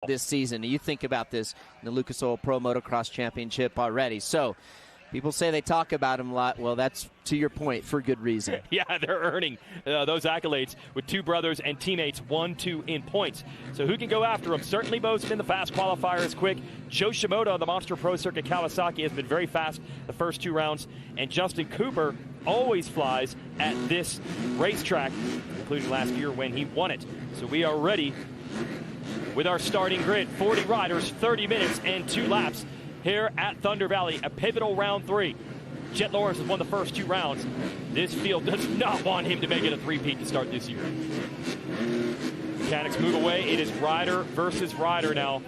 this season. You think about this in the Lucas Oil Pro Motocross Championship already. So people say they talk about him a lot. Well, that's, to your point, for good reason. Yeah, they're earning those accolades with two brothers and teammates, 1-2 in points. So who can go after him? Certainly Bozeman, the fast qualifier, is quick. Joe Shimoda on the Monster Pro Circuit Kawasaki has been very fast the first 2 rounds. And Justin Cooper always flies at this racetrack, including last year when he won it. So we are ready with our starting grid. 40 riders, 30 minutes, and 2 laps here at Thunder Valley, a pivotal round 3. Jet Lawrence has won the first 2 rounds. This field does not want him to make it a three-peat to start this year. Mechanics move away. It is rider versus rider now.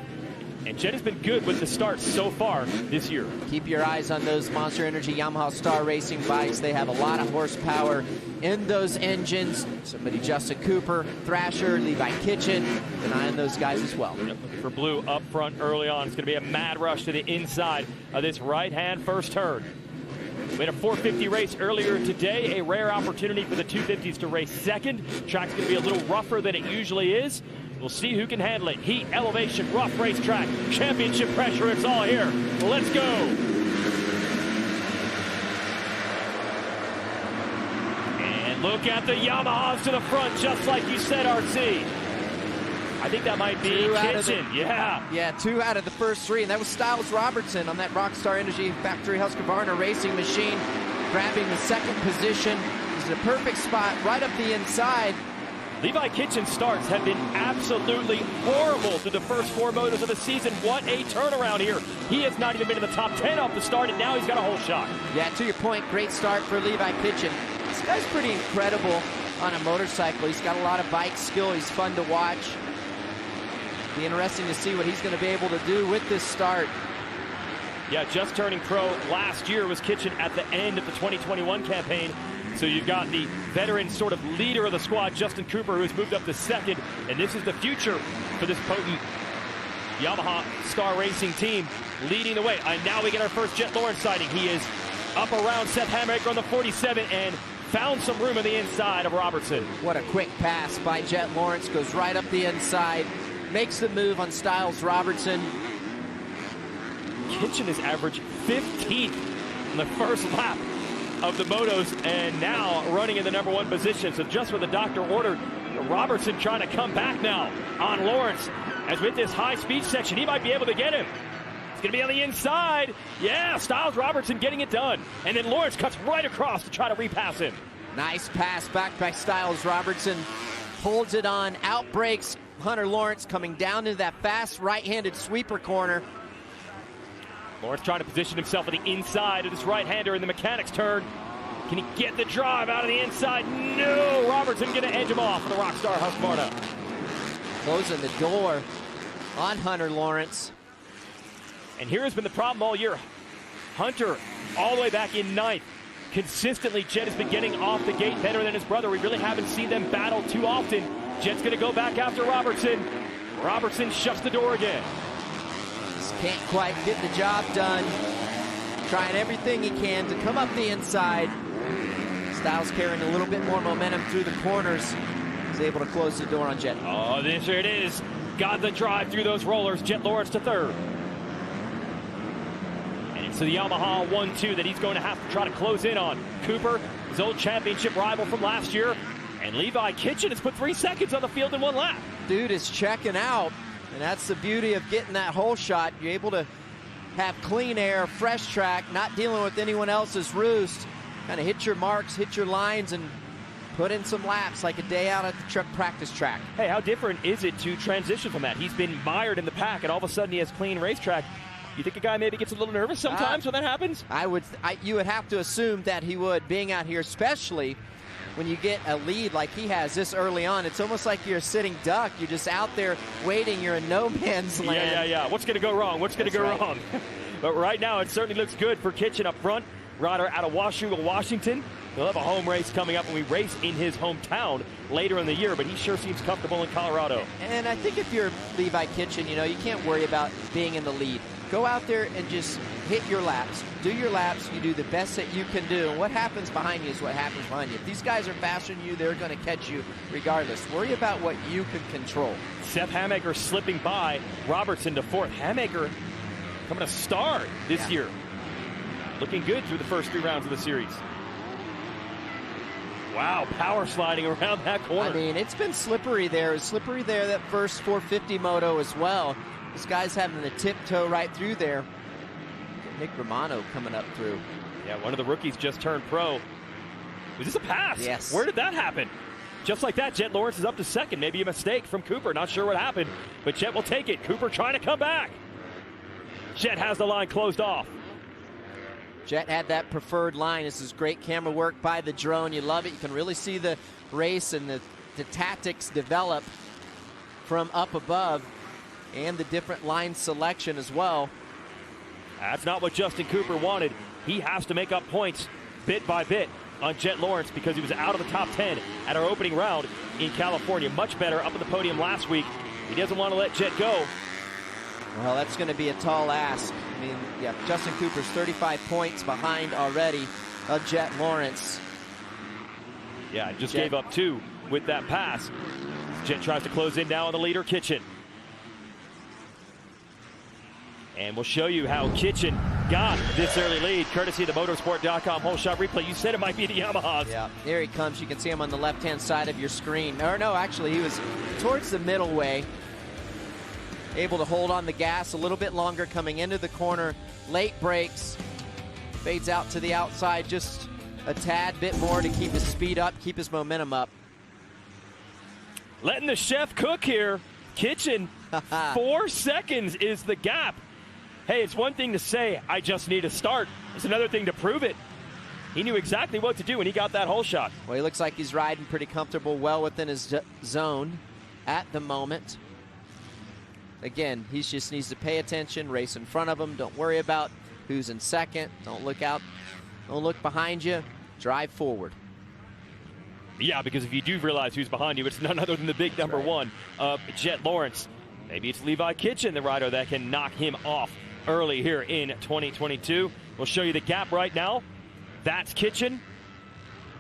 And Jet has been good with the starts so far this year. Keep your eyes on those Monster Energy Yamaha Star Racing bikes. They have a lot of horsepower in those engines. Somebody, Justin Cooper, Thrasher, Levi Kitchen, an eye on those guys as well. Yep, looking for blue up front early on. It's going to be a mad rush to the inside of this right-hand first turn. We had a 450 race earlier today, a rare opportunity for the 250s to race second. Track's going to be a little rougher than it usually is. We'll see who can handle it. Heat, elevation, rough racetrack, championship pressure, it's all here. Let's go. And look at the Yamahas to the front, just like you said, RC. I think that might be Kitchen, Yeah, 2 out of the first 3, and that was Styles Robertson on that Rockstar Energy Factory Husqvarna racing machine, grabbing the 2nd position. This is a perfect spot right up the inside. Levi Kitchen's starts have been absolutely horrible through the first 4 motos of the season. What a turnaround here. He has not even been in the top 10 off the start, and now he's got a whole shot. Yeah, to your point, great start for Levi Kitchen. This guy's pretty incredible on a motorcycle. He's got a lot of bike skill. He's fun to watch. Be interesting to see what he's going to be able to do with this start. Yeah, just turning pro last year was Kitchen at the end of the 2021 campaign. So you've got the veteran sort of leader of the squad, Justin Cooper, who's moved up to 2nd. And this is the future for this potent Yamaha Star Racing team, leading the way. And now we get our first Jet Lawrence sighting. He is up around Seth Hammaker on the 47 and found some room on the inside of Robertson. What a quick pass by Jet Lawrence. Goes right up the inside. Makes the move on Styles Robertson. Kitchen has averaged 15th in the first lap of the motos, and now running in the #1 position. So just what the doctor ordered, Robertson trying to come back now on Lawrence. As with this high-speed section, he might be able to get him. It's going to be on the inside. Yeah, Styles Robertson getting it done. And then Lawrence cuts right across to try to repass him. Nice pass back by Styles Robertson. Holds it on, outbreaks Hunter Lawrence, coming down into that fast right-handed sweeper corner. Lawrence trying to position himself on the inside of this right-hander in the mechanics turn. Can he get the drive out of the inside? No! Robertson going to edge him off for the Rockstar Husqvarna. Closing the door on Hunter Lawrence. And here has been the problem all year. Hunter all the way back in 9th. Consistently, Jet has been getting off the gate better than his brother. We really haven't seen them battle too often. Jet's going to go back after Robertson. Robertson shuts the door again. Can't quite get the job done. Trying everything he can to come up the inside. Styles carrying a little bit more momentum through the corners. He's able to close the door on Jet. Oh, there it is. Got the drive through those rollers. Jet Lawrence to 3rd. And it's the Yamaha 1-2 that he's going to have to try to close in on. Cooper, his old championship rival from last year. And Levi Kitchen has put 3 seconds on the field in 1 lap. Dude is checking out. And that's the beauty of getting that hole shot. You're able to have clean air, fresh track, not dealing with anyone else's roost. Kind of hit your marks, hit your lines, and put in some laps like a day out at the truck practice track. Hey, how different is it to transition from that? He's been mired in the pack, and all of a sudden he has clean racetrack. You think a guy maybe gets a little nervous sometimes when that happens? You would have to assume that he would, being out here, especially when you get a lead like he has this early on. It's almost like you're a sitting duck. You're just out there waiting. You're in no man's land. Yeah. What's going to go wrong? What's going to go wrong? But right now, it certainly looks good for Kitchen up front. Rider out of Washougal, Washington. He'll have a home race coming up when we race in his hometown later in the year, but he sure seems comfortable in Colorado. And I think if you're Levi Kitchen, you know, you can't worry about being in the lead. Go out there and just hit your laps. Do your laps. You do the best that you can do. And what happens behind you is what happens behind you. If these guys are faster than you, they're going to catch you regardless. Worry about what you can control. Seth Hamaker slipping by Robertson to fourth. Hamaker coming to star this year. Looking good through the first 3 rounds of the series. Wow, power sliding around that corner. I mean, it's been slippery there. It's slippery there, that first 450 moto as well. This guy's having the tiptoe right through there. Nick Romano coming up through. Yeah, one of the rookies just turned pro. Was this a pass? Yes. Where did that happen? Just like that, Jet Lawrence is up to second. Maybe a mistake from Cooper. Not sure what happened, but Jet will take it. Cooper trying to come back. Jet has the line closed off. Jet had that preferred line. This is great camera work by the drone. You love it. You can really see the race and the tactics develop from up above and the different line selection as well. That's not what Justin Cooper wanted. He has to make up points bit by bit on Jet Lawrence because he was out of the top 10 at our opening round in California. Much better up at the podium last week. He doesn't want to let Jet go. Well, that's going to be a tall ask. I mean, yeah, Justin Cooper's 35 points behind already of Jet Lawrence. Yeah, just gave up 2 with that pass. Jet tries to close in now on the leader, Kitchen. And we'll show you how Kitchen got this early lead, courtesy of the motorsport.com whole shot replay. You said it might be the Yamahas. Yeah, here he comes. You can see him on the left-hand side of your screen. Or no, actually, he was towards the middle way. Able to hold on the gas a little bit longer coming into the corner. Late brakes. Fades out to the outside just a tad bit more to keep his speed up, keep his momentum up. Letting the chef cook here. Kitchen, 4 seconds is the gap. Hey, it's one thing to say, I just need a start. It's another thing to prove it. He knew exactly what to do when he got that whole shot. Well, he looks like he's riding pretty comfortable, well within his zone at the moment. Again, he just needs to pay attention, race in front of him. Don't worry about who's in second. Don't look out. Don't look behind you. Drive forward. Yeah, because if you do realize who's behind you, it's none other than the big number 1 of Jet Lawrence. Maybe it's Levi Kitchen, the rider that can knock him off early here in 2022. We'll show you the gap right now. That's Kitchen.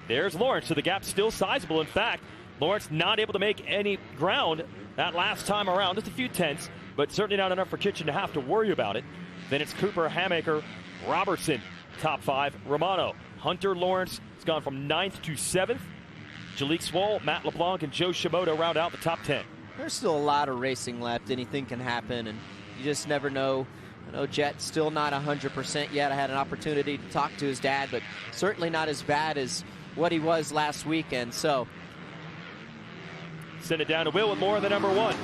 There's Lawrence, so the gap's still sizable. In fact, Lawrence not able to make any ground that last time around. Just a few tenths, but certainly not enough for Kitchen to have to worry about it. Then it's Cooper, Hamaker, Robertson, top 5. Romano, Hunter, Lawrence has gone from 9th to 7th. Jalik Swoll, Matt LeBlanc, and Joe Shimoda round out the top 10. There's still a lot of racing left. Anything can happen, and you just never know. I know Jet's still not 100% yet. I had an opportunity to talk to his dad, but certainly not as bad as what he was last weekend. So send it down to Will with more of the number 1.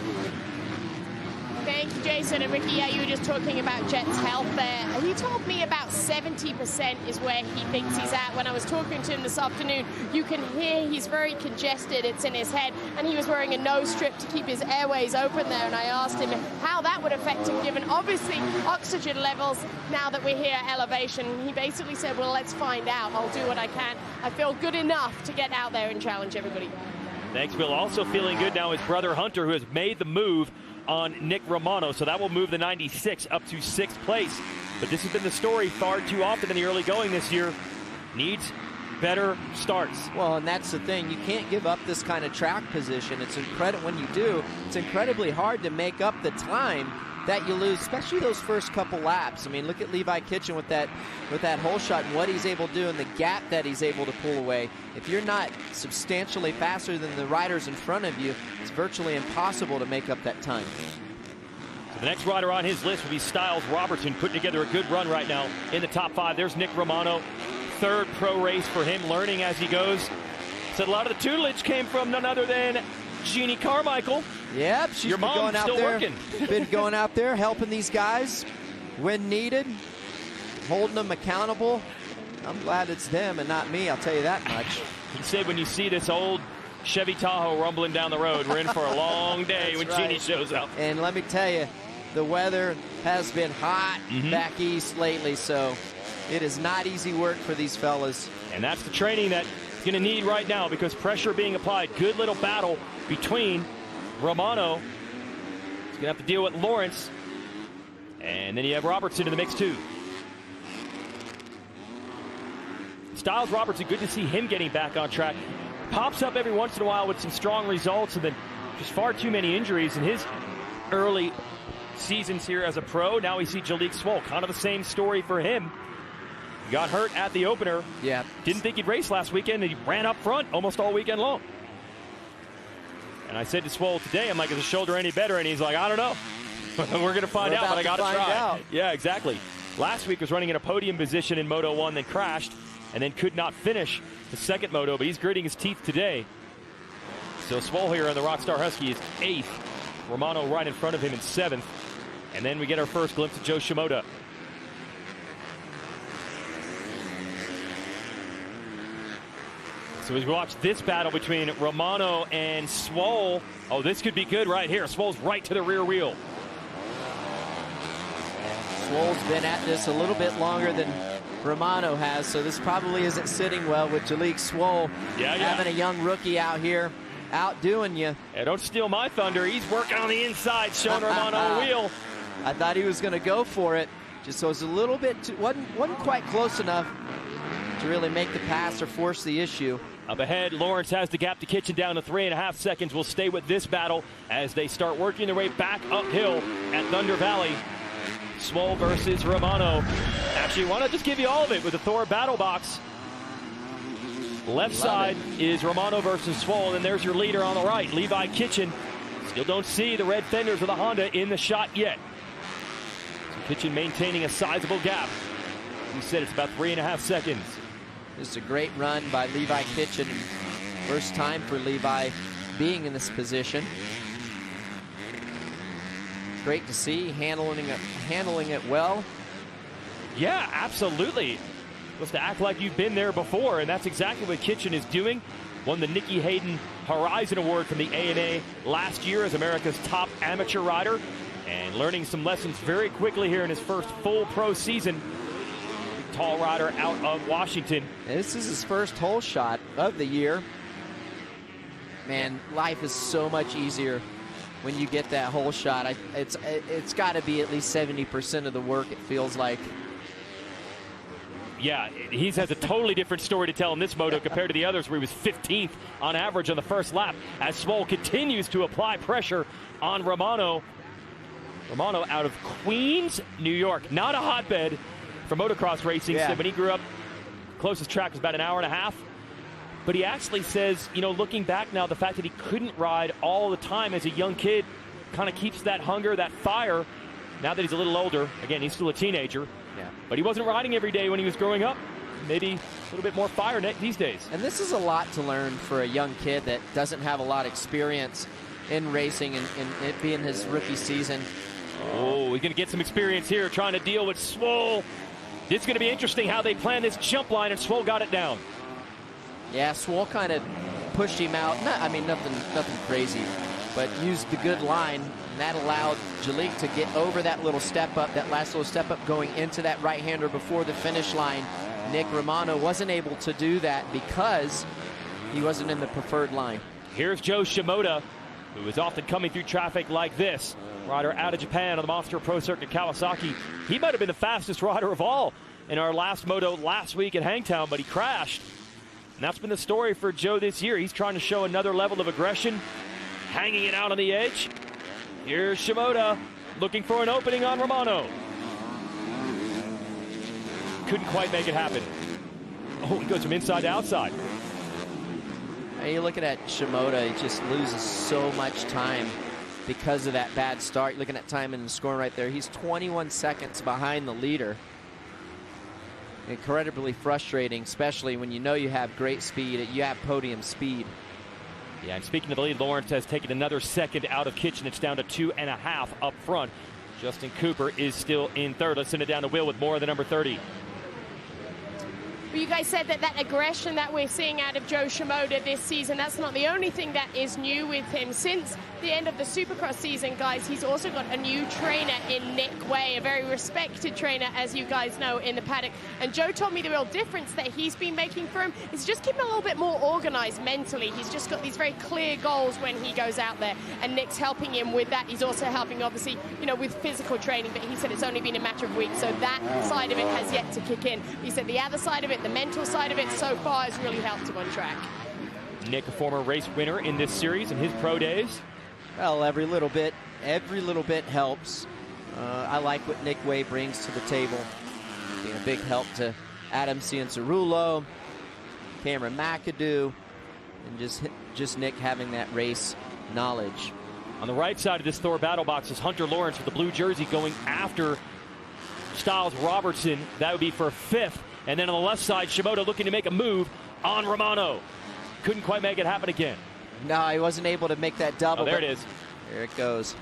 Thank you, Jason and Ricky. Yeah, you were just talking about Jet's health there. He told me about 70% is where he thinks he's at. When I was talking to him this afternoon, you can hear he's very congested. It's in his head. And he was wearing a nose strip to keep his airways open there. And I asked him how that would affect him, given obviously oxygen levels now that we're here at elevation. He basically said, well, let's find out. I'll do what I can. I feel good enough to get out there and challenge everybody. Thanks, Bill. Also feeling good now is brother Hunter, who has made the move on Nick Romano, so that will move the 96 up to 6th place. But this has been the story far too often in the early going this year. Needs better starts. Well, and that's the thing. You can't give up this kind of track position. It's incredible when you do. It's incredibly hard to make up the time that you lose, especially those first couple laps. I mean, look at Levi Kitchen with that hole shot and what he's able to do and the gap that he's able to pull away. If you're not substantially faster than the riders in front of you, it's virtually impossible to make up that time. So the next rider on his list will be Styles Robertson, putting together a good run right now in the top 5. There's Nick Romano, 3rd pro race for him, learning as he goes. Said a lot of the tutelage came from none other than Jeannie Carmichael. Yep, she's Your been mom's going out still there, working. been going out there helping these guys when needed, holding them accountable. I'm glad it's them and not me, I'll tell you that much. He said when you see this old Chevy Tahoe rumbling down the road, we're in for a long day when right. Jeannie shows up. And let me tell you, the weather has been hot back east lately, so It is not easy work for these fellas. And that's the training that he's going to need right now because pressure being applied. Good little battle between Romano. He's going to have to deal with Lawrence. And then you have Robertson in the mix too. Styles Robertson, good to see him getting back on track. Pops up every once in a while with some strong results and then just far too many injuries in his early seasons here as a pro. Now we see Jalek Swoll, kind of the same story for him. He got hurt at the opener. Yeah. Didn't think he'd race last weekend, and he ran up front almost all weekend long. And I said to Swoll today, I'm like, is the shoulder any better? And he's like, I don't know. We're going to find out, but I got to try. Yeah, exactly. Last week was running in a podium position in Moto 1, then crashed, and then could not finish the second Moto, but he's gritting his teeth today. So Swoll here on the Rockstar Husky is 8th. Romano right in front of him in 7th. And then we get our first glimpse of Joe Shimoda. So as we watch this battle between Romano and Swoll, oh, this could be good right here. Swoll's right to the rear wheel. Swoll's been at this a little bit longer than Romano has, so this probably isn't sitting well with Jalek Swoll having a young rookie out here outdoing you. Yeah, don't steal my thunder. He's working on the inside, showing Romano a wheel. I thought he was going to go for it, just so it was a little bit too, wasn't quite close enough to really make the pass or force the issue. Up ahead, Lawrence has the gap to Kitchen down to 3.5 seconds. We'll stay with this battle as they start working their way back uphill at Thunder Valley. Swoll versus Romano. Actually, why not just give you all of it with the Thor battle box? Left side is Romano versus Swoll, and there's your leader on the right, Levi Kitchen. Still don't see the red fenders of the Honda in the shot yet. So Kitchen maintaining a sizable gap. He said it's about 3.5 seconds. This is a great run by Levi Kitchen. First time for Levi being in this position. Great to see, handling it well. Yeah, absolutely. Supposed to act like you've been there before, and that's exactly what Kitchen is doing. Won the Nikki Hayden Horizon Award from the ANA last year as America's top amateur rider, and learning some lessons very quickly here in his first full pro season. Tall rider out of Washington. This is his first hole shot of the year. Man, life is so much easier when you get that hole shot. It's got to be at least 70% of the work, it feels like. Yeah, he has a totally different story to tell in this moto compared to the others where he was 15th on average on the first lap as Swoll continues to apply pressure on Romano. Romano out of Queens, New York. Not a hotbed for motocross racing. Yeah. Said when he grew up, closest track was about an hour and a half. But he actually says, you know, looking back now, the fact that he couldn't ride all the time as a young kid kind of keeps that hunger, that fire. Now that he's a little older, again, he's still a teenager. Yeah. But he wasn't riding every day when he was growing up. Maybe a little bit more fire these days. And this is a lot to learn for a young kid that doesn't have a lot of experience in racing and it being his rookie season. Oh, he's going to get some experience here trying to deal with Swoll. It's going to be interesting how they plan this jump line, and Swoll got it down. Yeah, Swoll kind of pushed him out. Nothing crazy, but used the good line, and that allowed Jalek to get over that little step up, that last little step up going into that right-hander before the finish line. Nick Romano wasn't able to do that because he wasn't in the preferred line. Here's Joe Shimoda, who is often coming through traffic like this. Rider out of Japan on the Monster Pro Circuit Kawasaki. He might have been the fastest rider of all in our last moto last week at Hangtown, but he crashed. And that's been the story for Joe this year. He's trying to show another level of aggression, hanging it out on the edge. Here's Shimoda looking for an opening on Romano. Couldn't quite make it happen. Oh, he goes from inside to outside. Hey, you're looking at Shimoda, he just loses so much time because of that bad start. You're looking at time and scoring right there. He's 21 seconds behind the leader. Incredibly frustrating, especially when you know you have great speed, you have podium speed. Yeah, and speaking of the lead, Lawrence has taken another second out of Kitchen. It's down to 2.5 up front. Justin Cooper is still in third. Let's send it down to Will with more of the number 30. But you guys said that that aggression that we're seeing out of Joe Shimoda this season, that's not the only thing that is new with him. Since the end of the Supercross season, guys, he's also got a new trainer in Nick Way, a very respected trainer, as you guys know, in the paddock. And Joe told me the real difference that he's been making for him is just keeping a little bit more organized mentally. He's just got these very clear goals when he goes out there, and Nick's helping him with that. He's also helping, obviously, you know, with physical training, but he said it's only been a matter of weeks, so that side of it has yet to kick in. He said the other side of it, the mental side of it, so far has really helped him on track. Nick, a former race winner in this series in his pro days. Well, every little bit helps. I like what Nick Way brings to the table. Being a big help to Adam Cianciarulo, Cameron McAdoo, and just Nick having that race knowledge. On the right side of this Thor battle box is Hunter Lawrence with the blue jersey going after Styles Robertson. That would be for 5th. And then on the left side, Shimoda looking to make a move on Romano. Couldn't quite make it happen again. No, he wasn't able to make that double. Oh, there it is. There it goes.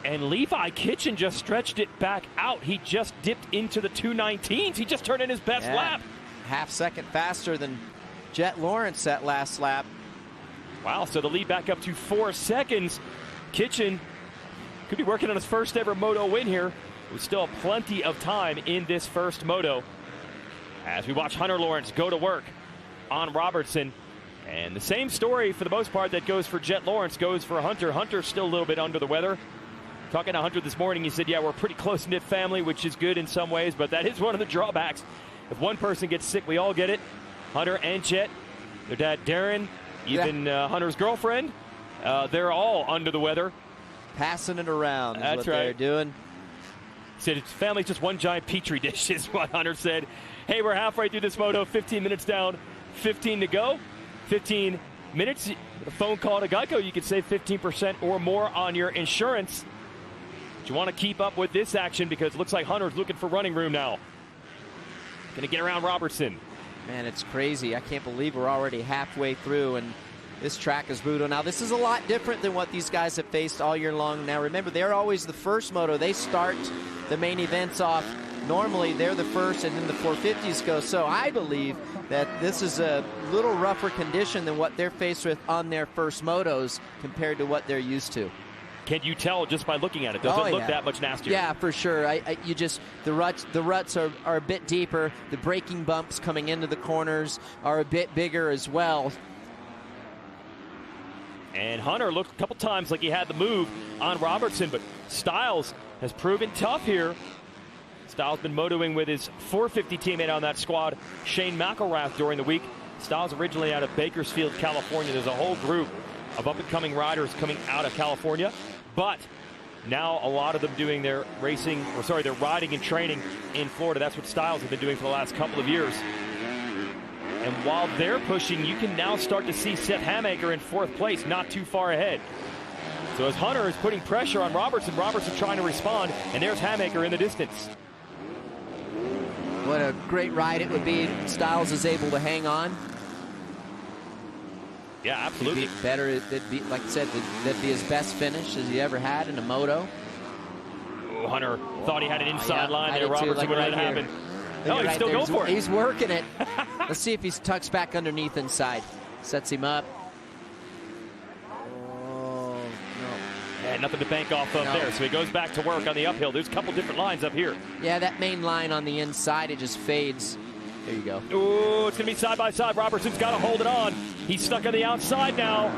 And Levi Kitchen just stretched it back out. He just dipped into the 219s. He just turned in his best lap. Half second faster than Jet Lawrence that last lap. Wow, so the lead back up to 4 seconds. Kitchen could be working on his first ever Moto win here. With still plenty of time in this first Moto. As we watch Hunter Lawrence go to work on Robertson. And the same story for the most part that goes for Jet Lawrence goes for Hunter. Hunter's still a little bit under the weather. Talking to Hunter this morning, he said, yeah, we're a pretty close-knit family, which is good in some ways, but that is one of the drawbacks. If one person gets sick, we all get it. Hunter and Jet, their dad Darren, even Hunter's girlfriend, they're all under the weather. Passing it around is That's what right. they're doing. He said his family's just one giant petri dish is what Hunter said. Hey, we're halfway through this Moto, 15 minutes down, 15 to go. 15 minutes, a phone call to Geico, you could save 15% or more on your insurance. But you want to keep up with this action because it looks like Hunter's looking for running room now. Going to get around Robertson. Man, it's crazy. I can't believe we're already halfway through, and this track is brutal. Now, this is a lot different than what these guys have faced all year long. Now, remember, they're always the first Moto. They start the main events off. Normally, they're the first, and then the 450s go. So I believe that this is a little rougher condition than what they're faced with on their first Motos compared to what they're used to. Can you tell just by looking at it? Does it look that much nastier? Yeah, for sure. The ruts are a bit deeper. The braking bumps coming into the corners are a bit bigger as well. And Hunter looked a couple times like he had the move on Robertson, but Styles has proven tough here. Styles been motoing with his 450 teammate on that squad, Shane McElrath, during the week. Styles originally out of Bakersfield, California. There's a whole group of up-and-coming riders coming out of California, but now a lot of them doing their their riding and training in Florida. That's what Styles have been doing for the last couple of years. And while they're pushing, you can now start to see Seth Hamaker in 4th place, not too far ahead. So as Hunter is putting pressure on Robertson, Robertson trying to respond, and there's Hamaker in the distance. What a great ride it would be if Styles is able to hang on. Yeah, absolutely. It'd be better, it'd be, like I said, that'd be his best finish as he ever had in a Moto. Oh, Hunter thought he had an inside line there. Robertson would let it happen. No, he's still going for it. He's working it. Let's see if he tucks back underneath inside. Sets him up. Oh, no. Yeah, nothing to bank off of there. So he goes back to work on the uphill. There's a couple different lines up here. Yeah, that main line on the inside, it just fades. There you go. Oh, it's going to be side by side. Robertson's got to hold it on. He's stuck on the outside now.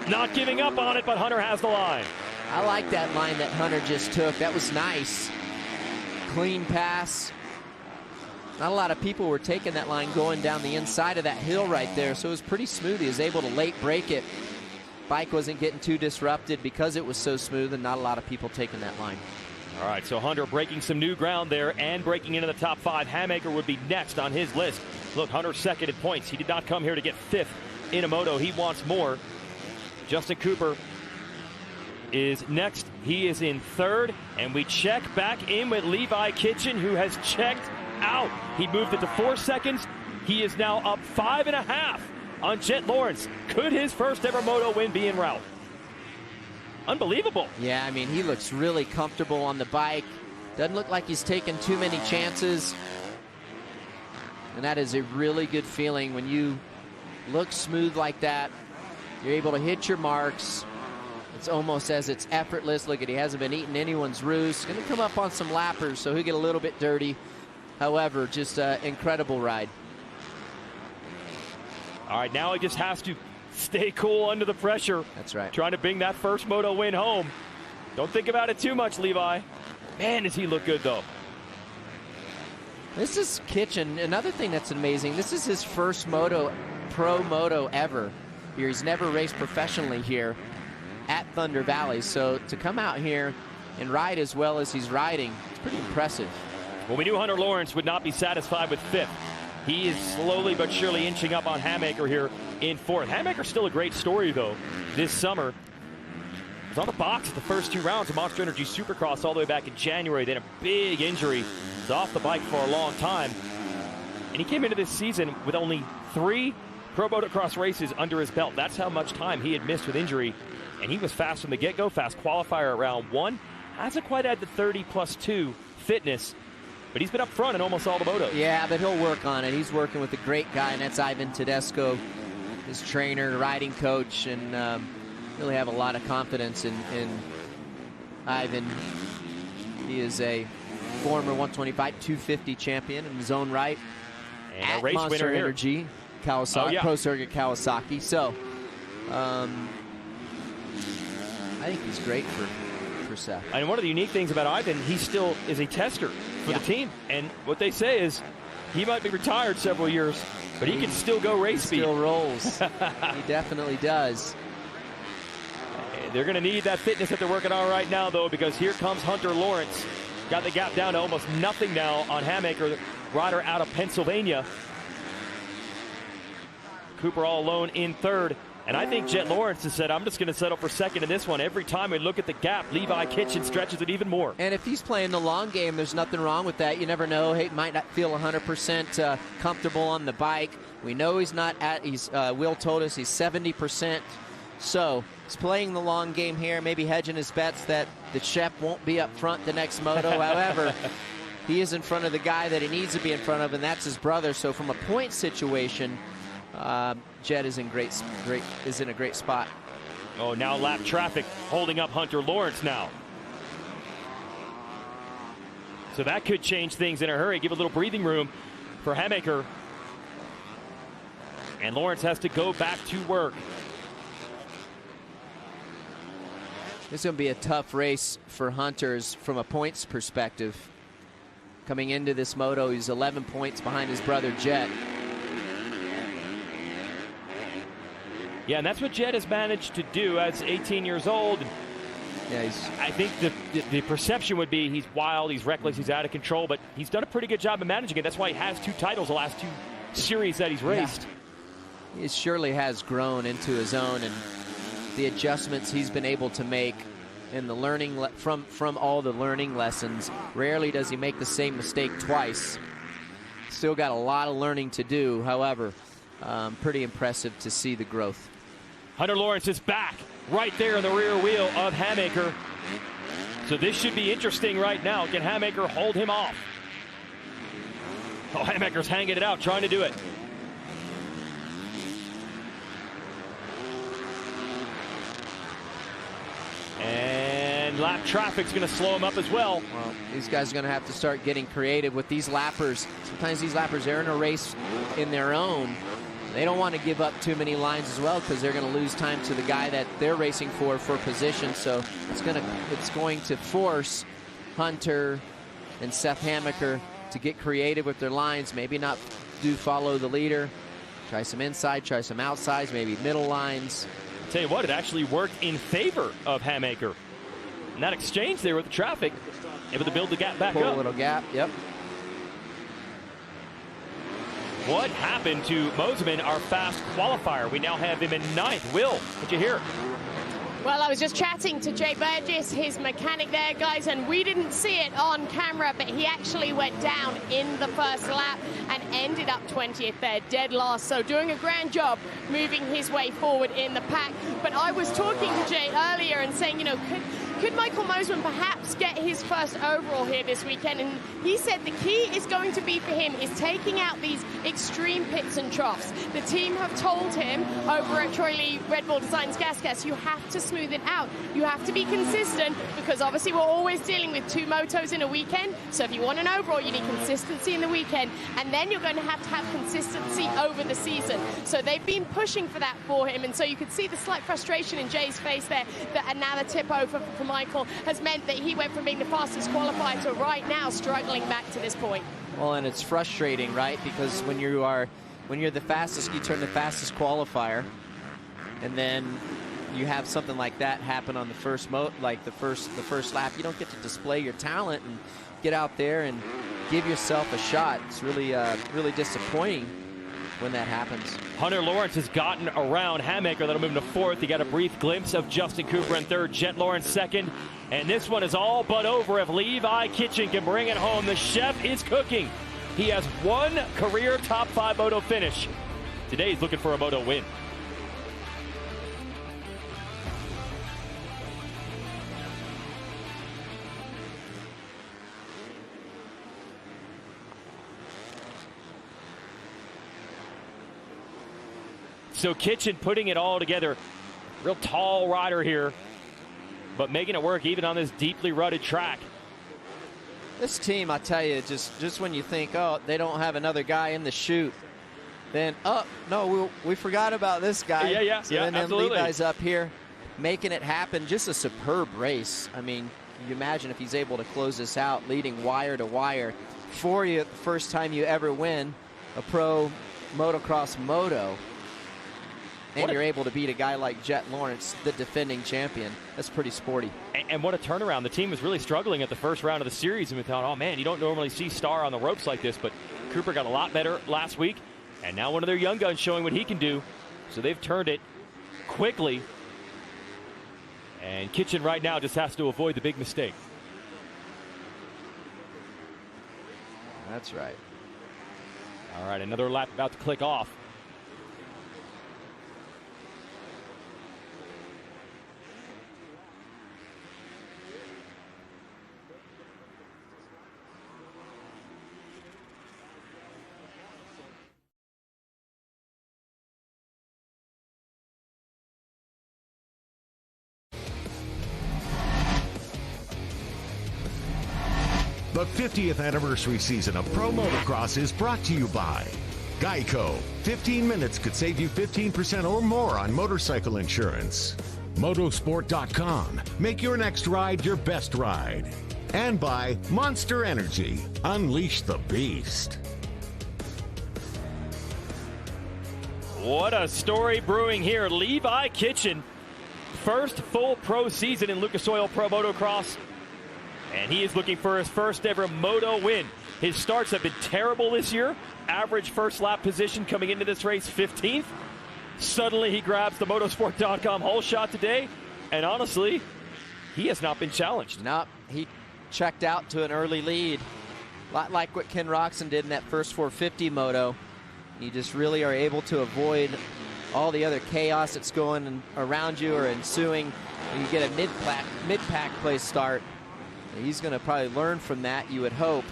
Not giving up on it, but Hunter has the line. I like that line that Hunter just took. That was nice. Clean pass. Not a lot of people were taking that line going down the inside of that hill right there, so it was pretty smooth. He was able to late break it. Bike wasn't getting too disrupted because it was so smooth, and not a lot of people taking that line. All right, so Hunter breaking some new ground there and breaking into the top 5. Hamaker would be next on his list. Look, Hunter's second in points. He did not come here to get 5th in a Moto. He wants more. Justin Cooper is next. He is in 3rd, and we check back in with Levi Kitchen, who has checked out. He moved it to 4 seconds. He is now up 5.5 on Jet Lawrence. Could his first ever Moto win be en route? Unbelievable. Yeah, I mean, he looks really comfortable on the bike. Doesn't look like he's taken too many chances. And that is a really good feeling when you look smooth like that. You're able to hit your marks. It's almost as it's effortless. Look at, he hasn't been eating anyone's roost. Going to come up on some lappers, so he'll get a little bit dirty. However, just an incredible ride. All right, now he just has to stay cool under the pressure. That's right. Trying to bring that first moto win home. Don't think about it too much, Levi. Man, does he look good, though. This is Kitchen. Another thing that's amazing, this is his first pro moto ever here. He's never raced professionally here at Thunder Valley. So to come out here and ride as well as he's riding, it's pretty impressive. Well, we knew Hunter Lawrence would not be satisfied with 5th. He is slowly but surely inching up on Hamaker here in 4th. Hamaker's still a great story, though, this summer. He was on the box at the first 2 rounds of Monster Energy Supercross all the way back in January. Then a big injury. He was off the bike for a long time. And he came into this season with only 3 Pro Motocross races under his belt. That's how much time he had missed with injury. And he was fast from the get-go, fast qualifier at round 1. Hasn't quite had the 30+2 fitness, but he's been up front in almost all the motos. Yeah, but he'll work on it. He's working with a great guy, and that's Ivan Tedesco, his trainer, riding coach, and really have a lot of confidence in Ivan. He is a former 125, 250 champion in his own right. And at a race Monster winner Energy, Kawasaki, Oh, yeah. Pro Circuit Kawasaki. So, I think he's great for Seth. And one of the unique things about Ivan, he still is a tester for the team. And what they say is he might be retired several years, but he can still go race speed. Still rolls. He definitely does. They're going to need that fitness that they're working on right now, though, because here comes Hunter Lawrence. Got the gap down to almost nothing now on Hamaker, the rider out of Pennsylvania. Cooper all alone in 3rd. And I think Jet Lawrence has said, I'm just going to settle for 2nd in this one. Every time we look at the gap, Levi Kitchen stretches it even more. And if he's playing the long game, there's nothing wrong with that. You never know. He might not feel 100% comfortable on the bike. We know he's not at, Will told us he's 70%. So he's playing the long game here, maybe hedging his bets that the Shep won't be up front the next moto. However, he is in front of the guy that he needs to be in front of, and that's his brother. So from a point situation, Jet is in a great spot. Oh, now lap traffic holding up Hunter Lawrence now. So that could change things in a hurry, give a little breathing room for Hamaker. And Lawrence has to go back to work. This is going to be a tough race for Hunters from a points perspective. Coming into this moto, he's 11 points behind his brother Jet. Yeah, and that's what Jet has managed to do as 18 years old. Yeah, I think the perception would be he's wild, he's reckless, he's out of control, but he's done a pretty good job of managing it. That's why he has 2 titles the last 2 series that he's raced. Yeah. He surely has grown into his own, and the adjustments he's been able to make and the learning from all the learning lessons. Rarely does he make the same mistake twice. Still got a lot of learning to do. However, pretty impressive to see the growth. Hunter Lawrence is back right there in the rear wheel of Hamaker. So this should be interesting right now. Can Hamaker hold him off? Oh, Hamaker's hanging it out, trying to do it. And lap traffic's going to slow him up as well. Well, these guys are going to have to start getting creative with these lappers. Sometimes these lappers, they're in a race in their own. They don't want to give up too many lines as well, because they're going to lose time to the guy that they're racing for position. So it's going to force Hunter and Seth Hamaker to get creative with their lines. Maybe not follow the leader. Try some inside, try some outsides, maybe middle lines. Tell you what, it actually worked in favor of Hamaker. And that exchange there with the traffic, able to build the gap back up. Pull a little gap, yep. What happened to Moseman, our fast qualifier? We now have him in 9th. Will, what'd you hear? Well, I was just chatting to Jay Burgess, his mechanic there, guys, and we didn't see it on camera, but he actually went down in the first lap and ended up 20th there, dead last. So doing a grand job moving his way forward in the pack. But I was talking to Jay earlier and saying, you know, could Michael Mosiman perhaps get his first overall here this weekend? And he said the key is going to be for him is taking out these extreme pits and troughs. The team have told him over at Troy Lee Red Bull Designs Gas, you have to smooth it out. You have to be consistent, because obviously we're always dealing with 2 motos in a weekend. So if you want an overall, you need consistency in the weekend, and then you're going to have consistency over the season. So they've been pushing for that for him, and so you could see the slight frustration in Jay's face there, that another tip over for Michael has meant that he went from being the fastest qualifier to right now struggling back to this point. Well, and it's frustrating, right? Because when you're the fastest, you turn the fastest qualifier, and then you have something like that happen on the first the first lap. You don't get to display your talent and get out there and give yourself a shot. It's really really disappointing when that happens. Hunter Lawrence has gotten around Hammaker. That'll move him to 4th. You got a brief glimpse of Justin Cooper in 3rd, Jet Lawrence 2nd. And this one is all but over if Levi Kitchen can bring it home. The chef is cooking. He has 1 career top 5 moto finish. Today he's looking for a moto win. So Kitchen putting it all together. Real tall rider here, but making it work even on this deeply rutted track. This team, I tell you, just when you think, oh, they don't have another guy in the chute, then, oh, no, we forgot about this guy. Yeah, and then absolutely. Levi's up here making it happen. Just a superb race. I mean, you imagine if he's able to close this out, leading wire to wire for you the first time you ever win a pro motocross moto. And you're able to beat a guy like Jet Lawrence, the defending champion. That's pretty sporty. And what a turnaround. The team was really struggling at the first round of the series, and we thought, oh man, you don't normally see Star on the ropes like this, but Cooper got a lot better last week, and now one of their young guns showing what he can do. So they've turned it quickly, and Kitchen right now just has to avoid the big mistake. That's right. All right, another lap about to click off. The 50th anniversary season of Pro Motocross is brought to you by Geico. 15 minutes could save you 15% or more on motorcycle insurance. Motosport.com. Make your next ride your best ride. And by Monster Energy. Unleash the beast. What a story brewing here. Levi Kitchen, first full pro season in Lucas Oil Pro Motocross. And he is looking for his first ever moto win. His starts have been terrible this year. Average first lap position coming into this race, 15th. Suddenly he grabs the motosport.com whole shot today. And honestly, he has not been challenged. Nope, he checked out to an early lead. A lot like what Ken Roxon did in that first 450 moto. You just really are able to avoid all the other chaos that's going around you or ensuing. You get a mid-pack place start. He's going to probably learn from that, you would hope.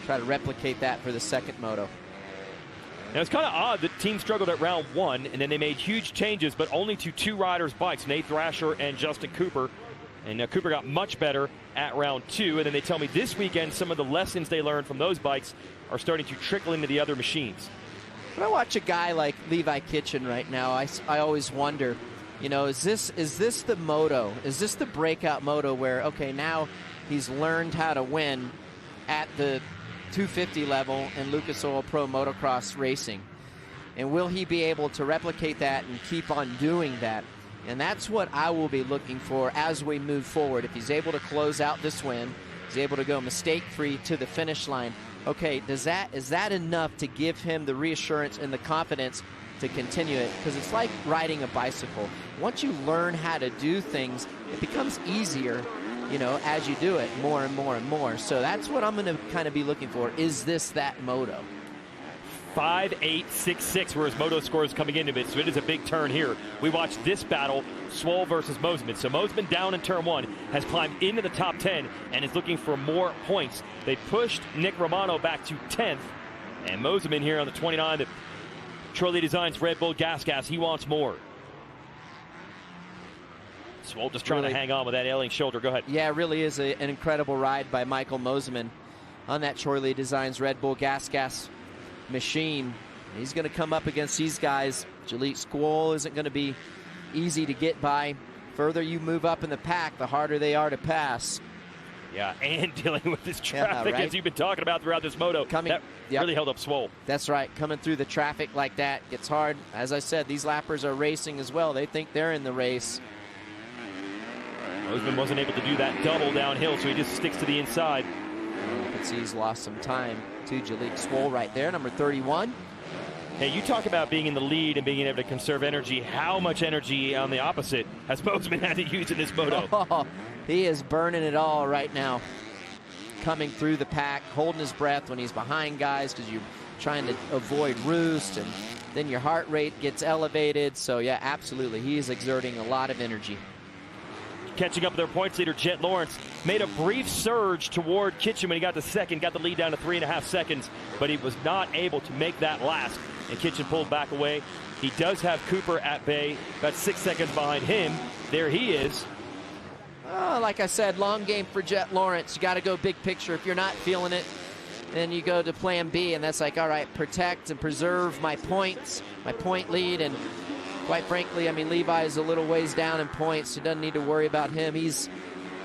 Try to replicate that for the second moto. Now, it's kind of odd that team struggled at round 1, and then they made huge changes, but only to 2 riders' bikes, Nate Thrasher and Justin Cooper. And Cooper got much better at round 2, and then they tell me this weekend some of the lessons they learned from those bikes are starting to trickle into the other machines. When I watch a guy like Levi Kitchen right now, I always wonder, you know, is this the moto? Is this the breakout moto where, okay, now he's learned how to win at the 250 level in Lucas Oil Pro Motocross racing? And will he be able to replicate that and keep on doing that? And that's what I will be looking for as we move forward. If he's able to close out this win, he's able to go mistake-free to the finish line. Okay, is that enough to give him the reassurance and the confidence to continue it, because it's like riding a bicycle. Once you learn how to do things, it becomes easier, you know, as you do it more and more and more. So that's what I'm going to kind of be looking for. Is this that Moto? 5.866 were his Moto scores coming into it, so it is a big turn here. We watched this battle, Swoll versus Mosiman. So Mosiman, down in turn 1, has climbed into the top 10 and is looking for more points. They pushed Nick Romano back to 10th, and Mosiman here on the 29, the Trolley Designs Red Bull Gas, he wants more. Swoll just trying to hang on with that ailing shoulder. Go ahead. Yeah, it really is an incredible ride by Michael Mosiman on that Trolley Designs Red Bull Gas machine. He's going to come up against these guys. Jalek Swoll isn't going to be easy to get by. Further you move up in the pack, the harder they are to pass. Yeah, and dealing with this traffic, as you've been talking about throughout this Moto. That really held up Swoll. That's right. Coming through the traffic like that gets hard. As I said, these lappers are racing as well. They think they're in the race. Mosiman wasn't able to do that double downhill, so he just sticks to the inside. You can see he's lost some time to Jalek Swoll right there, number 31. Hey, you talk about being in the lead and being able to conserve energy. How much energy on the opposite has Mosiman had to use in this Moto? Oh, he is burning it all right now. Coming through the pack, holding his breath when he's behind guys because you're trying to avoid roost, and then your heart rate gets elevated. So, yeah, absolutely. He is exerting a lot of energy. Catching up with their points leader, Jet Lawrence, made a brief surge toward Kitchen when he got to second, got the lead down to 3.5 seconds, but he was not able to make that last, and Kitchen pulled back away. He does have Cooper at bay, about 6 seconds behind him. There he is. Like I said, long game for Jet Lawrence. You got to go big picture. If you're not feeling it, then you go to plan B, and that's like, all right, protect and preserve my points, my point lead, and quite frankly, I mean, Levi is a little ways down in points, so doesn't need to worry about him. He's,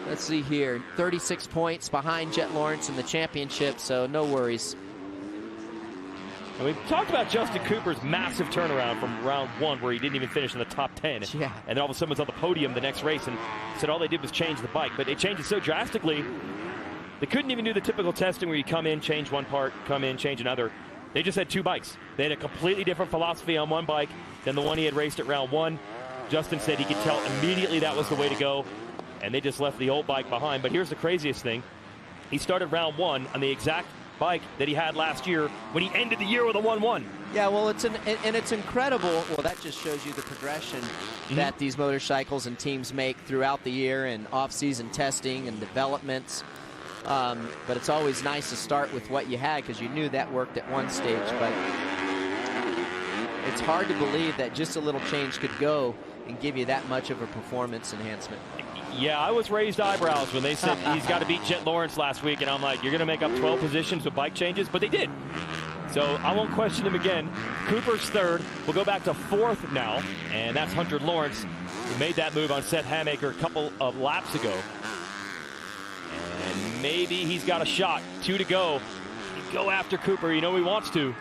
let's see here, 36 points behind Jet Lawrence in the championship, so no worries. And we've talked about Justin Cooper's massive turnaround from round 1 where he didn't even finish in the top 10. Yeah. And then all of a sudden was on the podium the next race and said all they did was change the bike. But it changed it so drastically, they couldn't even do the typical testing where you come in, change one part, come in, change another. They just had 2 bikes. They had a completely different philosophy on one bike than the one he had raced at round 1. Justin said he could tell immediately that was the way to go, and they just left the old bike behind. But here's the craziest thing. He started round 1 on the exact bike that he had last year when he ended the year with a 1-1. Yeah, well, it's incredible. Well, that just shows you the progression that these motorcycles and teams make throughout the year and off-season testing and developments. But it's always nice to start with what you had because you knew that worked at one stage. But it's hard to believe that just a little change could go and give you that much of a performance enhancement. Yeah, I was raised eyebrows when they said he's got to beat Jet Lawrence last week, and I'm like, you're going to make up 12 positions with bike changes? But they did. So I won't question him again. Cooper's 3rd. We'll go back to 4th now, and that's Hunter Lawrence, who made that move on Seth Hamaker a couple of laps ago. And maybe he's got a shot. 2 to go. He'd go after Cooper. You know he wants to.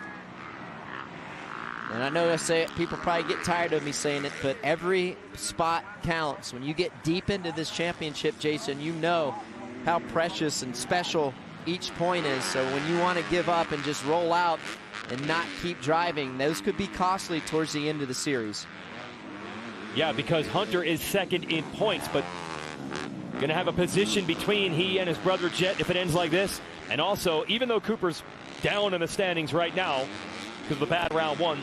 And I know I say it, people probably get tired of me saying it, but every spot counts. When you get deep into this championship, Jason, you know how precious and special each point is. So when you want to give up and just roll out and not keep driving, those could be costly towards the end of the series. Yeah, because Hunter is 2nd in points, but going to have a position between he and his brother Jet if it ends like this. And also, even though Cooper's down in the standings right now because of a bad round 1,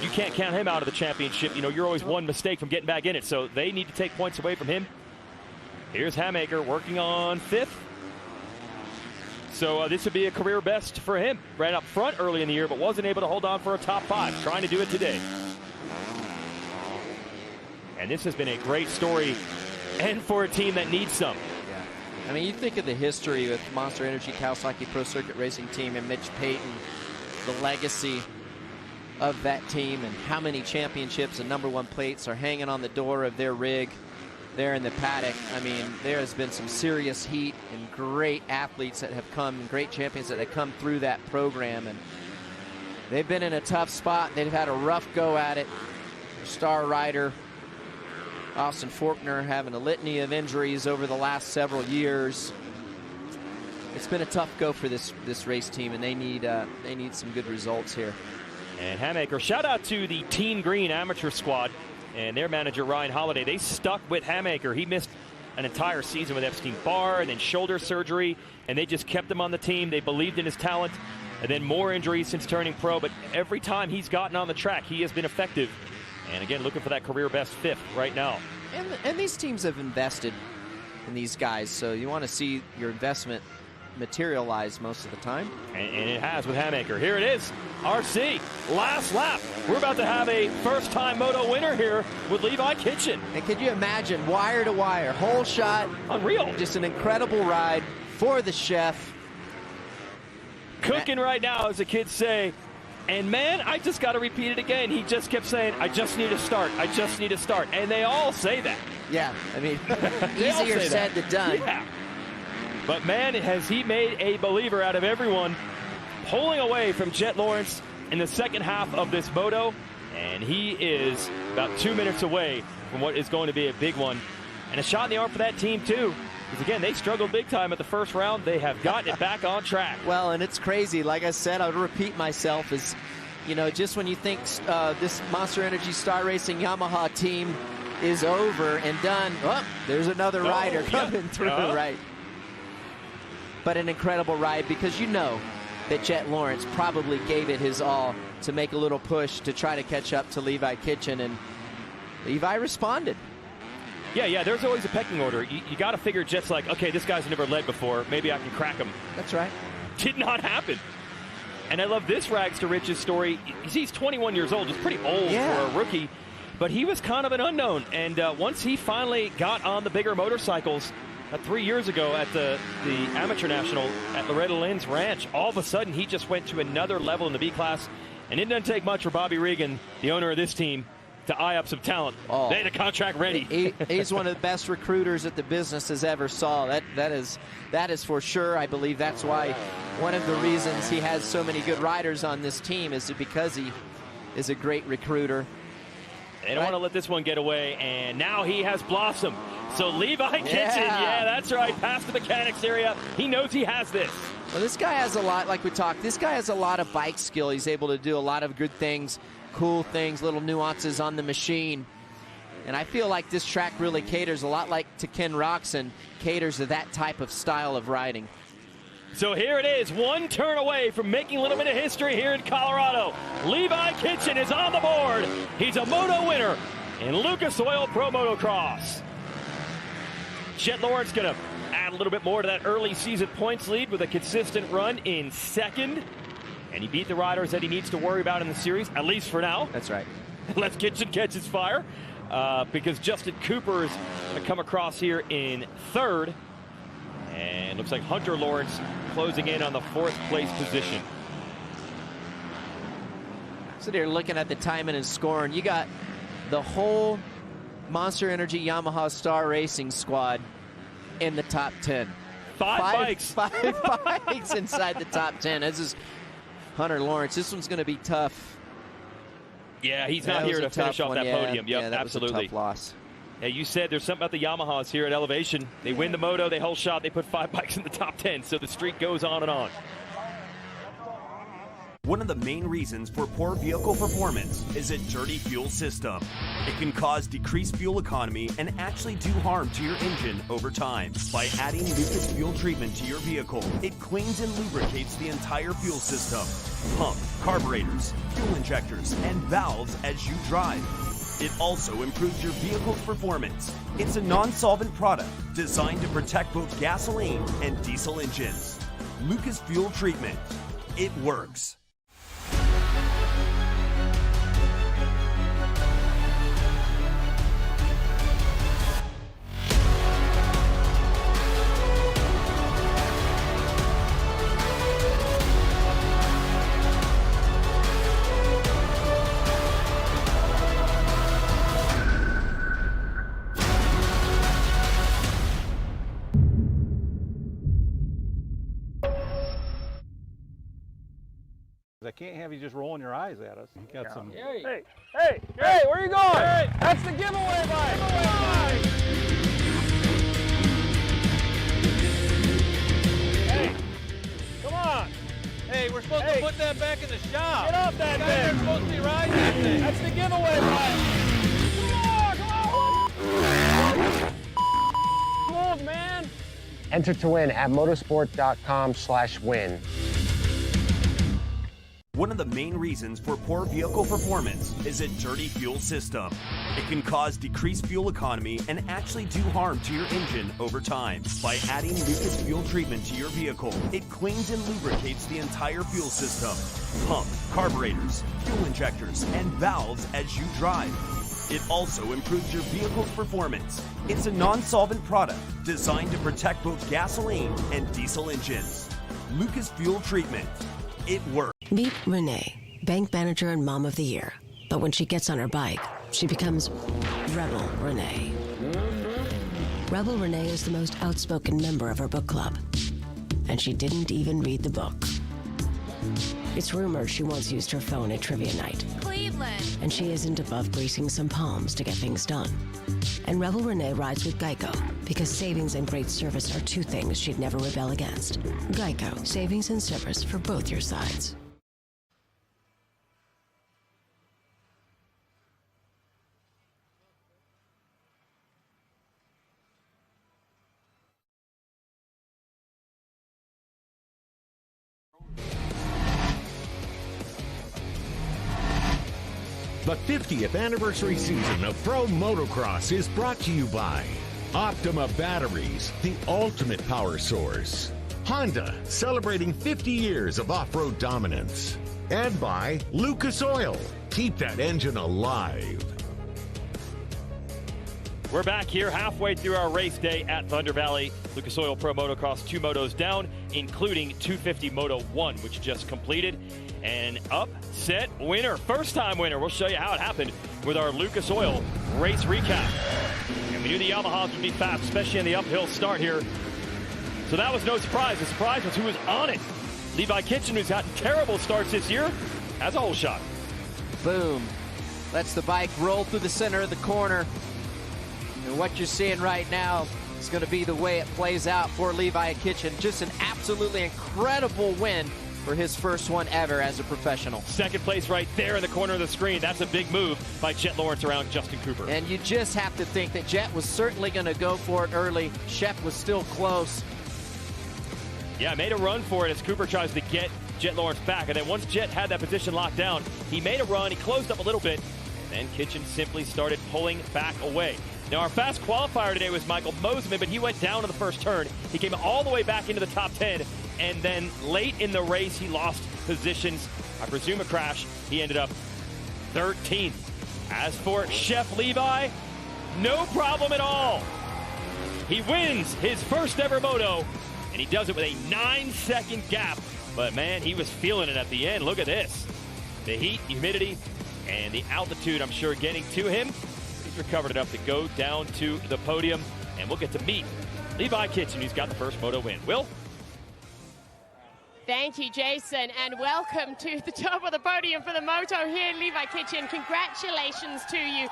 you can't count him out of the championship. You know, you're always one mistake from getting back in it, so they need to take points away from him. Here's Hamaker working on 5th. So this would be a career best for him. Ran up front early in the year, but wasn't able to hold on for a top 5. Trying to do it today. And this has been a great story, and for a team that needs some. Yeah. I mean, you think of the history with Monster Energy, Kawasaki Pro Circuit Racing Team, and Mitch Payton, the legacy of that team, and how many championships and #1 plates are hanging on the door of their rig there in the paddock. I mean, there has been some serious heat and great athletes that have come, great champions that have come through that program, and they've been in a tough spot. They've had a rough go at it. Star rider Austin Faulkner having a litany of injuries over the last several years. It's been a tough go for this race team, and they need some good results here. And Hamaker, shout out to the Team Green amateur squad and their manager Ryan Holiday. They stuck with Hamaker. He missed an entire season with Epstein-Barr and then shoulder surgery, and they just kept him on the team. They believed in his talent, and then more injuries since turning pro, but every time he's gotten on the track, he has been effective. And again, looking for that career best 5th right now. And these teams have invested in these guys, so you want to see your investment materialize most of the time. And it has with Hamaker. Here it is, RC, last lap. We're about to have a first-time Moto winner here with Levi Kitchen. And can you imagine, wire to wire, whole shot. Unreal. Just an incredible ride for the chef. Cooking right now, as the kids say. And man, I just got to repeat it again. He just kept saying, I just need to start. I just need to start. And they all say that. Yeah, I mean, easier said than done. Yeah. But man, has he made a believer out of everyone, pulling away from Jet Lawrence in the second half of this Moto. And he is about 2 minutes away from what is going to be a big one. And a shot in the arm for that team, too. Because, again, they struggled big time at the first round. They have gotten it back on track. Well, and it's crazy. Like I said, I'll repeat myself, is, you know, just when you think this Monster Energy Star Racing Yamaha team is over and done, oh, there's another rider coming through, right? But an incredible ride, because you know that Jet Lawrence probably gave it his all to make a little push to try to catch up to Levi Kitchen, and Levi responded. Yeah, there's always a pecking order. You got to figure Jet's like, okay, this guy's never led before. Maybe I can crack him. That's right. Did not happen. And I love this rags to riches story. He's 21 years old. It's pretty old for a rookie. But he was kind of an unknown. And once he finally got on the bigger motorcycles 3 years ago at the Amateur National at Loretta Lynn's ranch, all of a sudden he just went to another level in the B class. And it doesn't take much for Bobby Regan, the owner of this team, to eye up some talent. They had a contract ready. He's one of the best recruiters that the business has ever saw. That is for sure. I believe that's why one of the reasons he has so many good riders on this team is because he is a great recruiter. They don't want to let this one get away, and now he has blossomed. So Levi Kitchen, that's right, past the mechanics area. He knows he has this. Well, this guy has a lot, like we talked, this guy has a lot of bike skill. He's able to do a lot of good things, cool things, little nuances on the machine. And I feel like this track really caters a lot like to Ken Roxon, caters to that type of style of riding. So here it is, one turn away from making a little bit of history here in Colorado. Levi Kitchen is on the board. He's a Moto winner in Lucas Oil Pro Motocross. Jet Lawrence going to add a little bit more to that early season points lead with a consistent run in second. And he beat the riders that he needs to worry about in the series, at least for now. That's right. Unless Kitchen catches fire, because Justin Cooper is going to come across here in third. And looks like Hunter Lawrence closing in on the 4th place position. So they're looking at the timing and scoring. You got the whole Monster Energy Yamaha Star Racing squad in the top 10. Five bikes inside the top 10. This is Hunter Lawrence. This one's going to be tough. Yeah, he's not here to finish off that podium. Yep, that absolutely. Was a tough loss. Yeah, you said there's something about the Yamahas here at Elevation. They win the Moto, they whole shot, they put 5 bikes in the top 10, so the streak goes on and on. One of the main reasons for poor vehicle performance is a dirty fuel system. It can cause decreased fuel economy and actually do harm to your engine over time. By adding Lucas fuel treatment to your vehicle, it cleans and lubricates the entire fuel system. Pump, carburetors, fuel injectors, and valves as you drive. It also improves your vehicle's performance. It's a non-solvent product designed to protect both gasoline and diesel engines. Lucas Fuel Treatment. It works. I can't have you just rolling your eyes at us. You got some. Hey, where are you going? Hey. That's the giveaway bike. Hey, come on. Hey, we're supposed to Put that back in the shop. Get off that They're thing. supposed to be riding that thing. That's the giveaway bike. Move, man. Enter to win at motorsport.com/win. One of the main reasons for poor vehicle performance is a dirty fuel system. It can cause decreased fuel economy and actually do harm to your engine over time. By adding Lucas fuel treatment to your vehicle, it cleans and lubricates the entire fuel system, pump, carburetors, fuel injectors, and valves as you drive. It also improves your vehicle's performance. It's a non-solvent product designed to protect both gasoline and diesel engines. Lucas fuel treatment. It works. Meet Renee, bank manager and mom of the year. But when she gets on her bike, she becomes Rebel Renee. Rebel Renee is the most outspoken member of her book club. And she didn't even read the book. It's rumored she once used her phone at trivia night. Cleveland. And she isn't above greasing some palms to get things done. And Rebel Renee rides with Geico because savings and great service are two things she'd never rebel against. Geico, savings and service for both your sides. The 50th anniversary season of Pro Motocross is brought to you by Optima Batteries, the ultimate power source. Honda, celebrating 50 years of off-road dominance. And by Lucas Oil, keep that engine alive. We're back here halfway through our race day at Thunder Valley. Lucas Oil Pro Motocross, 2 motos down, including 250 Moto 1, which just completed. And upset winner, first-time winner. We'll show you how it happened with our Lucas Oil race recap. And we knew the Yamahas would be fast, especially in the uphill start here. So that was no surprise. The surprise was who was on it. Levi Kitchen, who's gotten terrible starts this year, has a whole shot. Boom. Lets the bike roll through the center of the corner. And what you're seeing right now is going to be the way it plays out for Levi Kitchen. Just an absolutely incredible win for his first one ever as a professional. Second place right there in the corner of the screen. That's a big move by Jet Lawrence around Justin Cooper. And you just have to think that Jet was certainly going to go for it early. Shep was still close. Yeah, made a run for it as Cooper tries to get Jet Lawrence back. And then once Jet had that position locked down, he made a run, he closed up a little bit, and then Kitchen simply started pulling back away. Now, our fast qualifier today was Michael Mosman, but he went down in the first turn. He came all the way back into the top 10, and then late in the race, he lost positions. I presume a crash. He ended up 13th. As for Chef Levi, no problem at all. He wins his first ever moto, and he does it with a 9-second gap. But, man, he was feeling it at the end. Look at this. The heat, humidity, and the altitude, I'm sure, getting to him. He's recovered enough to go down to the podium, and we'll get to meet Levi Kitchen, who's got the first moto win. Will? Thank you, Jason, and welcome to the top of the podium for the moto here, Levi Kitchen. Congratulations to you.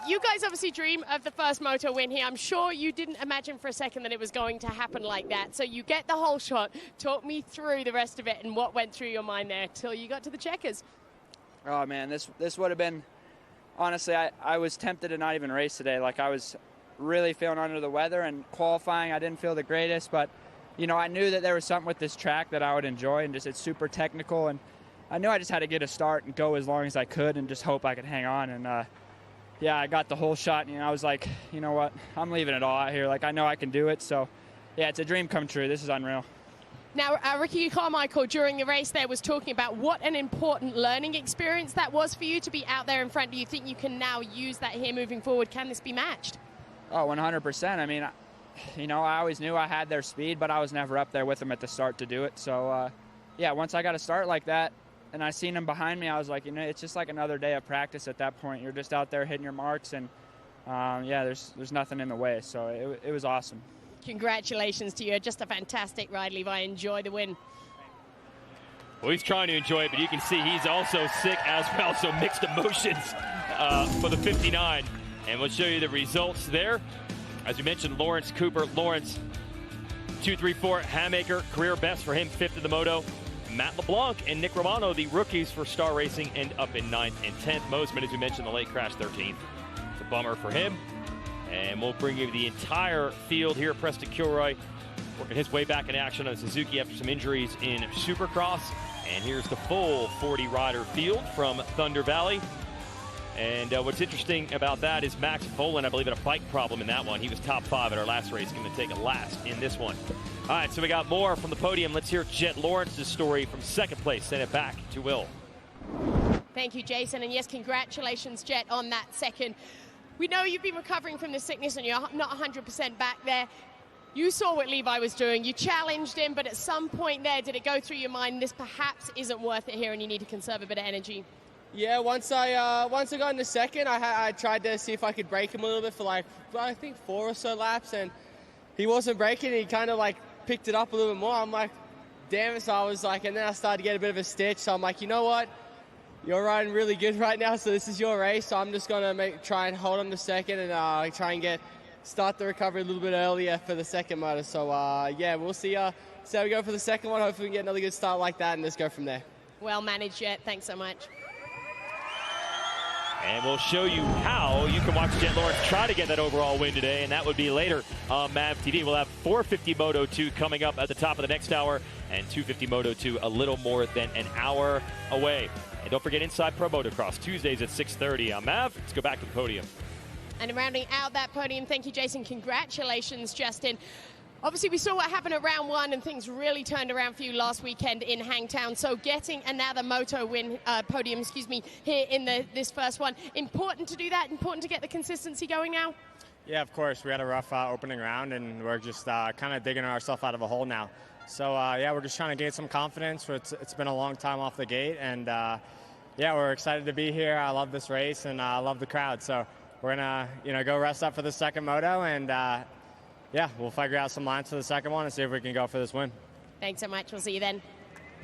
You guys obviously dream of the first moto win here. I'm sure you didn't imagine for a second that it was going to happen like that. So you get the whole shot. Talk me through the rest of it and what went through your mind there till you got to the checkers. Oh, man, this would have been, honestly, I was tempted to not even race today. Like, I was really feeling under the weather, and qualifying, I didn't feel the greatest, but you know, I knew that there was something with this track that I would enjoy, and just it's super technical, and I knew I just had to get a start and go as long as I could and just hope I could hang on. And yeah, I got the whole shot, and I was like, you know what, I'm leaving it all out here. Like, I know I can do it. So yeah, it's a dream come true. This is unreal. Now, Ricky Carmichael during the race there was talking about what an important learning experience that was for you to be out there in front. Do you think you can now use that here moving forward? Can this be matched? Oh, 100%. I mean, you know, I always knew I had their speed, but I was never up there with them at the start to do it. So, yeah, once I got a start like that and I seen them behind me, I was like, you know, it's just like another day of practice at that point. You're just out there hitting your marks, and, yeah, there's nothing in the way. So it was awesome. Congratulations to you. Just a fantastic ride, Levi. Enjoy the win. Well, he's trying to enjoy it, but you can see he's also sick as well, so mixed emotions for the 59. And we'll show you the results there. As we mentioned, Lawrence Cooper. Lawrence, 2-3-4 Hammaker, career best for him, 5th in the moto. Matt LeBlanc and Nick Romano, the rookies for Star Racing, end up in 9th and 10th. Mosman, as we mentioned, the late crash 13th. It's a bummer for him. And we'll bring you the entire field here. Preston Kilroy working his way back in action on Suzuki after some injuries in Supercross. And here's the full 40-rider field from Thunder Valley. And what's interesting about that is Max Volan, I believe, had a bike problem in that one. He was top 5 at our last race, going to take a last in this one. All right, so we got more from the podium. Let's hear Jet Lawrence's story from second place. Send it back to Will. Thank you, Jason. And yes, congratulations, Jet, on that second. We know you've been recovering from the sickness and you're not 100% back there. You saw what Levi was doing. You challenged him, but at some point there, did it go through your mind, this perhaps isn't worth it here and you need to conserve a bit of energy? Yeah, once I got into second, I tried to see if I could break him a little bit for like, I think 4 or so laps, and he wasn't breaking. He kind of like picked it up a little bit more. I'm like, damn it. So I was like, and then I started to get a bit of a stitch. So I'm like, you know what? You're riding really good right now, so this is your race. So I'm just going to try and hold on to second and try and start the recovery a little bit earlier for the second motor. So, yeah, we'll see how we go for the second one. Hopefully we can get another good start like that and just go from there. Well managed, Jet. Thanks so much. And we'll show you how you can watch Jet Lawrence try to get that overall win today, and that would be later on MAV TV. We'll have 450 Moto 2 coming up at the top of the next hour, and 250 Moto 2 a little more than an hour away. And don't forget Inside Pro Motocross, Tuesdays at 6:30 on MAV. Let's go back to the podium. And rounding out that podium, thank you, Jason. Congratulations, Justin. Obviously, we saw what happened at round 1, and things really turned around for you last weekend in Hangtown. So getting another Moto win, podium, here in this first one. Important to do that? Important to get the consistency going now? Yeah, of course. We had a rough opening round, and we're just kind of digging ourselves out of a hole now. So, yeah, we're just trying to gain some confidence. It's been a long time off the gate, and, yeah, we're excited to be here. I love this race, and I love the crowd. So we're going to, go rest up for the second moto, and, yeah, we'll figure out some lines for the second one and see if we can go for this win. Thanks so much. We'll see you then.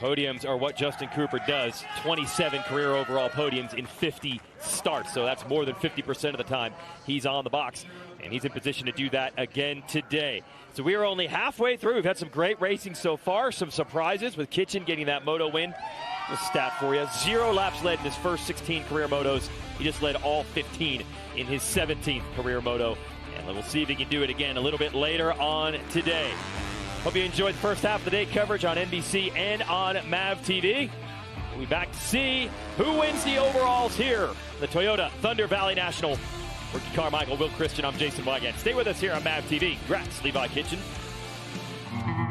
Podiums are what Justin Cooper does. 27 career overall podiums in 50 starts. So that's more than 50% of the time he's on the box. And he's in position to do that again today. So we are only halfway through. We've had some great racing so far. Some surprises with Kitchen getting that moto win. A stat for you. 0 laps led in his first 16 career motos. He just led all 15 in his 17th career moto. And we'll see if he can do it again a little bit later on today. Hope you enjoyed the first half of the day coverage on NBC and on MAV TV. We'll be back to see who wins the overalls here. The Toyota Thunder Valley National. Ricky Carmichael, Will Christian, I'm Jason Wygant. Stay with us here on MAV TV. Congrats, Levi Kitchen.